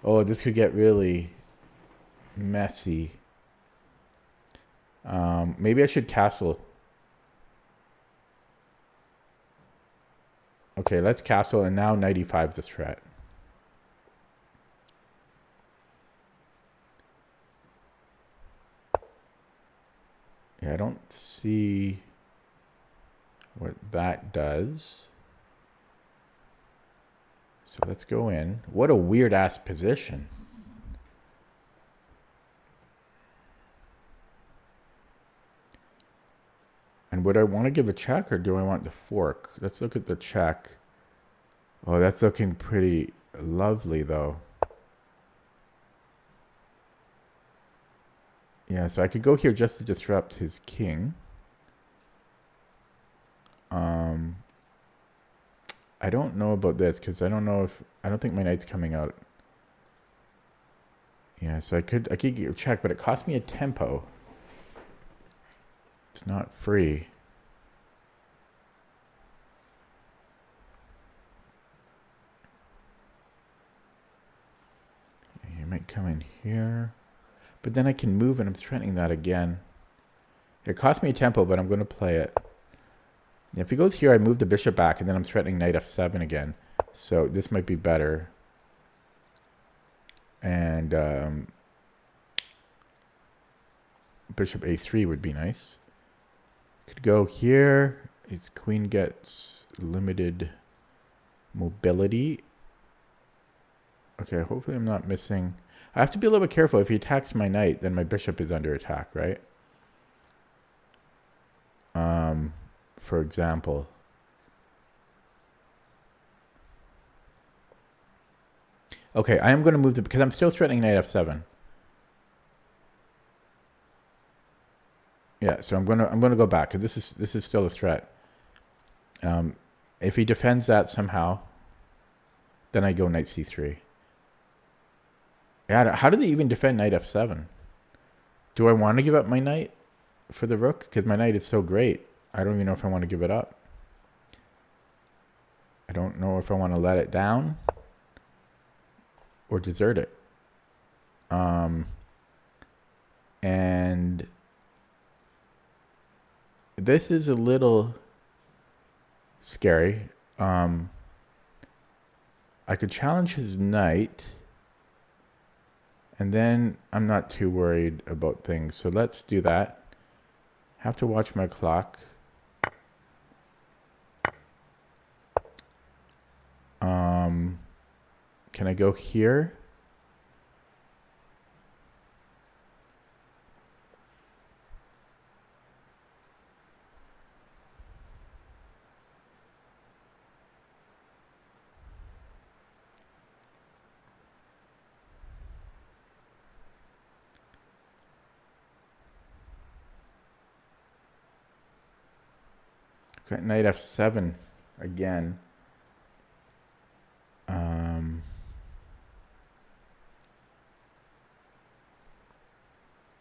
Oh, this could get really messy. Maybe I should castle. Okay, let's castle, and now knight e5 is the threat. Yeah, I don't see what that does. So let's go in. What a weird ass position. And would I want to give a check, or do I want the fork? Let's look at the check. Oh, that's looking pretty lovely though. Yeah, so I could go here just to disrupt his king. I don't know about this because I don't think my knight's coming out. Yeah, so I could check, but it cost me a tempo. It's not free. You might come in here, but then I can move, and I'm threatening that again. It cost me a tempo, but I'm going to play it. If he goes here, I move the bishop back, and then I'm threatening knight f7 again. So this might be better. And bishop a3 would be nice. Could go here. His queen gets limited mobility. Okay, hopefully I'm not missing. I have to be a little bit careful. If he attacks my knight, then my bishop is under attack, right? For example. Okay, I am going to move because I'm still threatening knight f7. Yeah, so I'm gonna go back because this is still a threat. If he defends that somehow, then I go knight c3. Yeah, how do they even defend knight f7? Do I want to give up my knight for the rook? Because my knight is so great. I don't even know if I want to give it up. I don't know if I want to let it down or desert it. And this is a little scary. I could challenge his knight, and then I'm not too worried about things. So let's do that. Have to watch my clock. Can I go here? Got knight f7 again.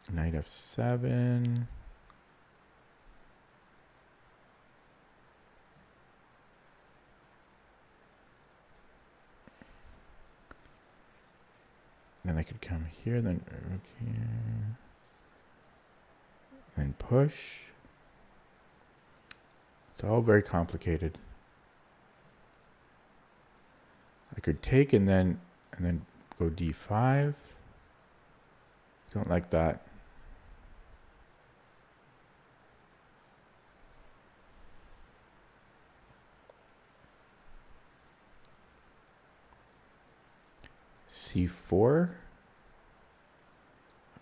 Knight f7. Then I could come here, then here, then push. It's all very complicated. I could take and then go d5. Don't like that. c4.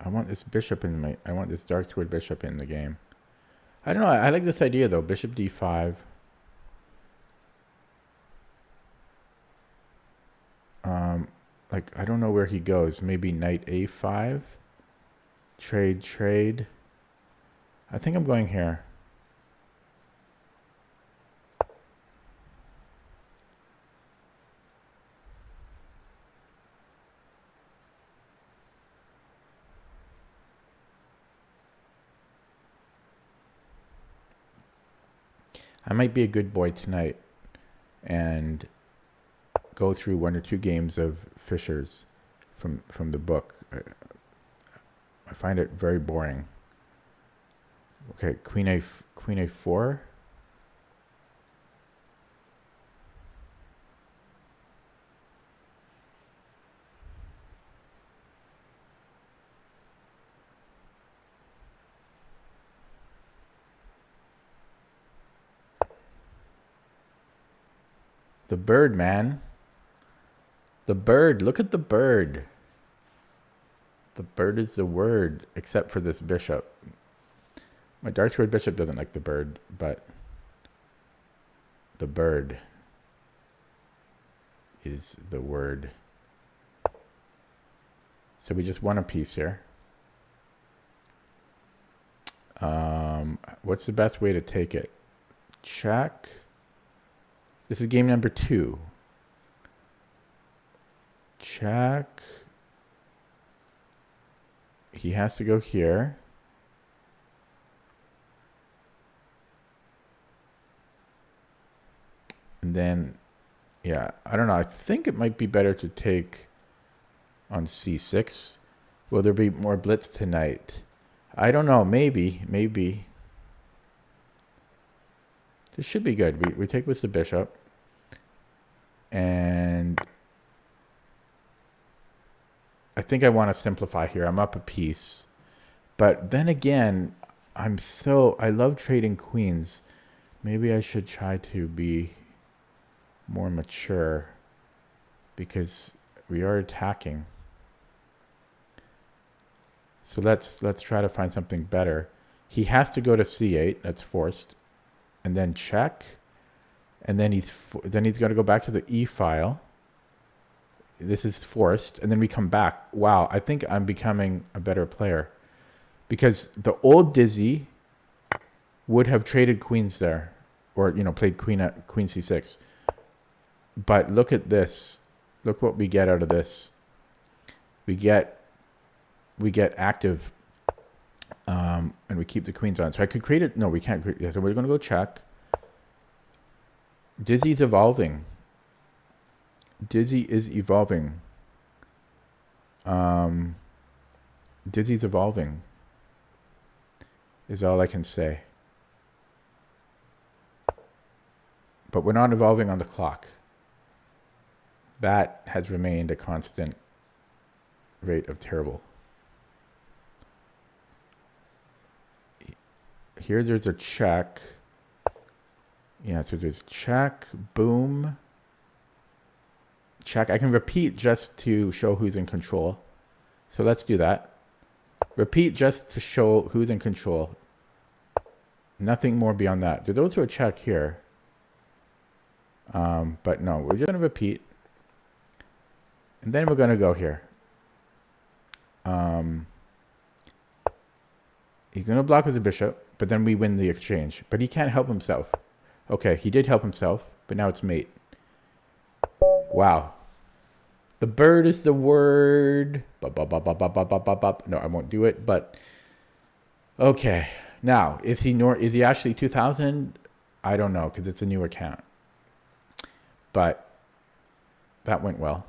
I want this bishop in my. I want this dark squared bishop in the game. I don't know. I like this idea though. Bishop d5. Like I don't know where he goes. Maybe knight a5. Trade. I think I'm going here. I might be a good boy tonight and go through 1 or 2 games of Fischer's from the book. I find it very boring. Okay, queen a4. The bird, man. The bird. Look at the bird. The bird is the word, except for this bishop. My dark squared bishop doesn't like the bird, but the bird is the word. So we just won a piece here. What's the best way to take it? Check. This is game number 2. Check. He has to go here. And then, yeah, I don't know. I think it might be better to take on c6. Will there be more blitz tonight? I don't know. Maybe. This should be good. We take with the bishop. And I think I want to simplify here. I'm up a piece. But then again, I love trading queens. Maybe I should try to be more mature because we are attacking. So let's try to find something better. He has to go to c8. That's forced. And then check. And then he's going to go back to the e file. This is forced. And then we come back. Wow, I think I'm becoming a better player. Because the old Dizzy would have traded queens there. Or, played queen c6. But look at this. Look what we get out of this. We get active. And we keep the queens on. So I could create it. No, we can't create it. So we're going to go check. Dizzy's evolving. Dizzy is evolving. Dizzy's evolving. Is all I can say. But we're not evolving on the clock. That has remained a constant rate of terrible. Here there's a check. Yeah, so there's check, boom, check. I can repeat just to show who's in control. So let's do that. Repeat just to show who's in control. Nothing more beyond that. There's also a check here. But no, we're just going to repeat. And then we're going to go here. He's going to block with the bishop, but then we win the exchange. But he can't help himself. Okay, he did help himself, but now it's mate. Wow. The bird is the word. No, I won't do it, but okay. Now, is he actually 2000? I don't know, because it's a new account. But that went well.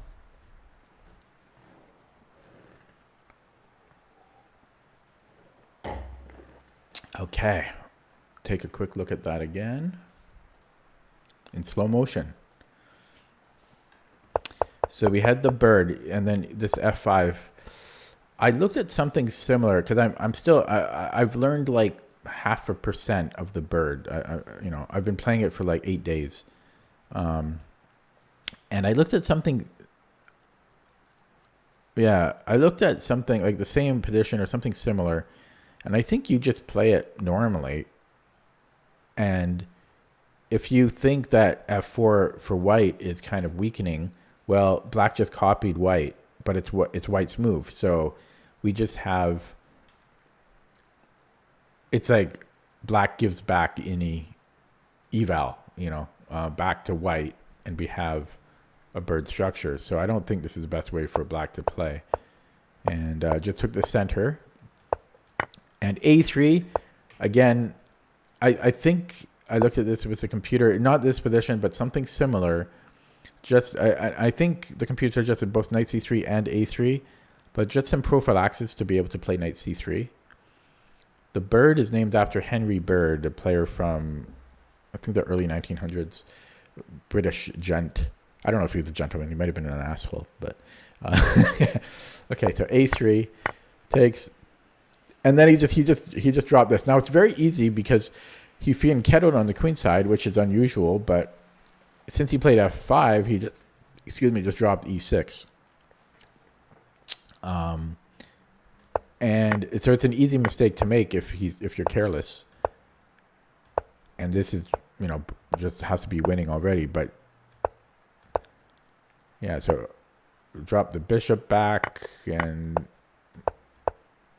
Okay. Take a quick look at that again. In slow motion. So we had the bird and then this f5. I looked at something similar because I've learned like 0.5% of the bird. I've been playing it for like 8 days. And I looked at something. Yeah, I looked at something like the same position or something similar. And I think you just play it normally. And if you think that f4 for white is kind of weakening, well, black just copied white, but it's white's move. So we just have, it's like black gives back any eval, back to white, and we have a bird structure. So I don't think this is the best way for black to play. And just took the center. And a3, again, I think I looked at this with a computer, not this position, but something similar. Just I think the computer suggested both knight c3 and a3, but just some prophylaxis to be able to play knight c3. The bird is named after Henry Bird, a player from, I think, the early 1900s, British gent. I don't know if he was a gentleman. He might have been an asshole, but okay. So a3 takes, and then he just dropped this. Now it's very easy because he fianchettoed on the queen side, which is unusual, but since he played f5, he just dropped e6. And so it's an easy mistake to make if you're careless. And this is, just has to be winning already, but yeah, so drop the bishop back, and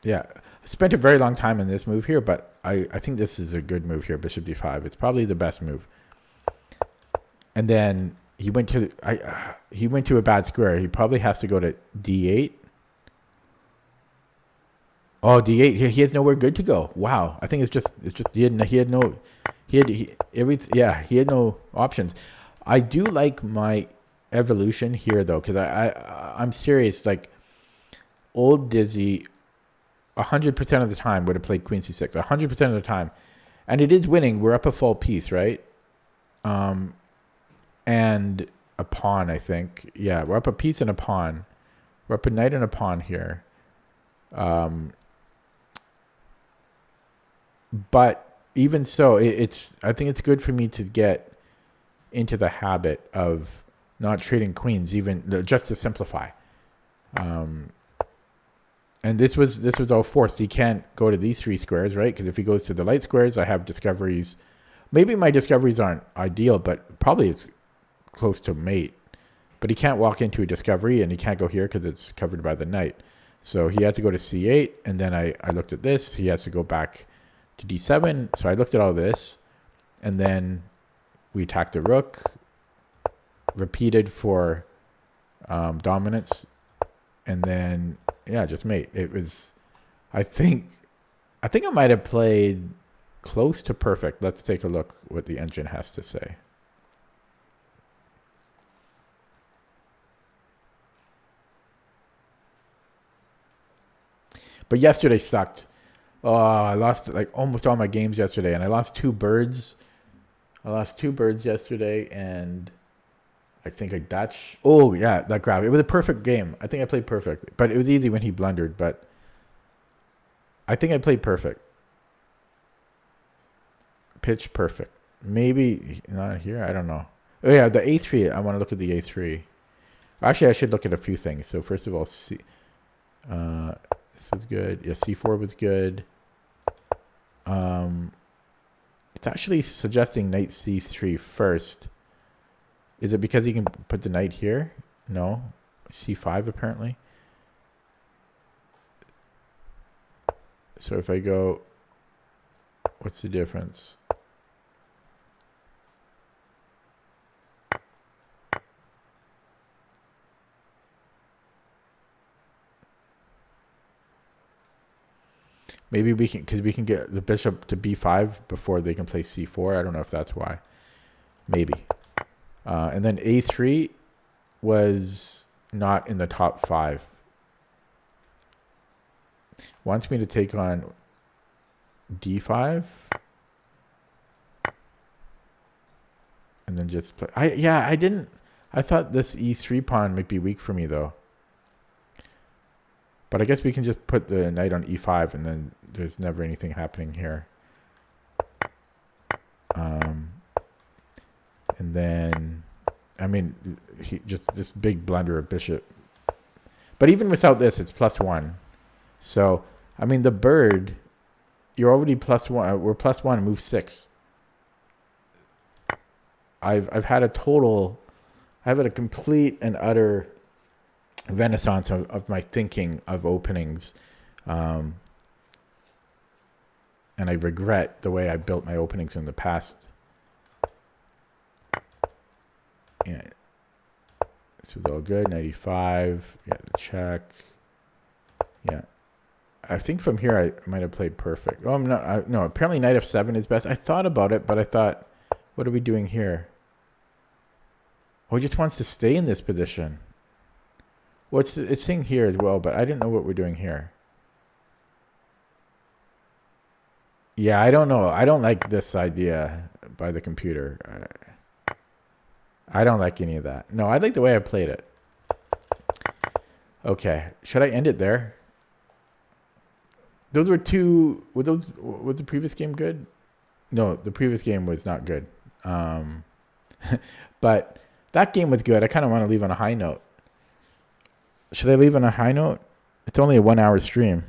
yeah, I spent a very long time in this move here, but I think this is a good move here, bishop d5. It's probably the best move. And then he went to a bad square. He probably has to go to d8. Oh, d8. He has nowhere good to go. Wow. I think it's just he had no options. I do like my evolution here though, because I'm serious. Like old Dizzy, 100% of the time would have played queen c6. 100% of the time, and it is winning. We're up a full piece, right? And a pawn, I think. Yeah, we're up a piece and a pawn. We're up a knight and a pawn here. But even so, I think it's good for me to get into the habit of not trading queens, even just to simplify. And this was all forced. He can't go to these three squares, right? Because if he goes to the light squares, I have discoveries. Maybe my discoveries aren't ideal, but probably it's close to mate. But he can't walk into a discovery, and he can't go here because it's covered by the knight. So he had to go to c8, and then I looked at this. He has to go back to d7. So I looked at all this, and then we attacked the rook, repeated for dominance, and then yeah, just mate. It was, I think I might have played close to perfect. Let's take a look what the engine has to say. But yesterday sucked. Oh, I lost like almost all my games yesterday, and I lost two birds. I lost two birds yesterday, and I think a Dutch. Oh yeah, that grab. It was a perfect game. I think I played perfect, but it was easy when he blundered. But I think I played perfect. Pitch perfect. Maybe not here. I don't know. Oh yeah, the a3. I want to look at the a3. Actually, I should look at a few things. So first of all, see. This was good. Yeah, c4 was good. It's actually suggesting knight c3 first. Is it because he can put the knight here? No. c5 apparently. So if I go, what's the difference? Maybe we can, because we can get the bishop to b5 before they can play c4. I don't know if that's why. Maybe. And then a3 was not in the top 5. Wants me to take on d5. And then just play. I thought this e3 pawn might be weak for me though. But I guess we can just put the knight on e5, and then there's never anything happening here. And then, I mean, he just this big blunder of bishop. But even without this, it's +1. So, I mean, the bird, you're already +1. We're +1, move 6. I've had a complete and utter renaissance of my thinking of openings, and I regret the way I built my openings in the past. Yeah, this was all good. 95. Yeah, the check. Yeah, I think from here I might have played perfect. Oh, no. Apparently knight f7 is best. I thought about it, but I thought, what are we doing here? Oh, he just wants to stay in this position. Well, it's saying here as well, but I didn't know what we're doing here. Yeah, I don't know. I don't like this idea by the computer. I don't like any of that. No, I like the way I played it. Okay, should I end it there? Those were two. Was the previous game good? No, the previous game was not good. But that game was good. I kind of want to leave on a high note. Should I leave on a high note? It's only a 1-hour stream.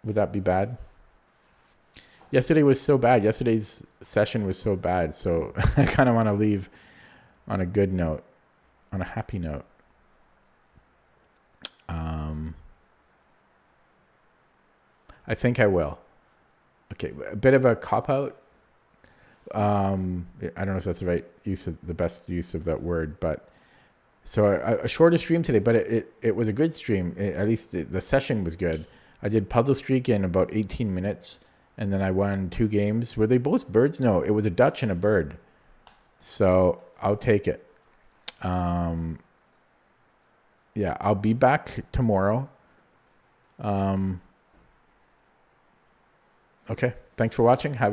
Would that be bad? Yesterday was so bad. Yesterday's session was so bad. So I kind of want to leave on a good note, on a happy note. I think I will. Okay, a bit of a cop out. I don't know if that's the best use of that word, but so a shorter stream today, but it was a good stream. At least the session was good. I did Puzzle Streak in about 18 minutes, and then I won 2 games. Were they both birds? No, it was a Dutch and a bird. So I'll take it. Yeah, I'll be back tomorrow. Okay, thanks for watching. Have a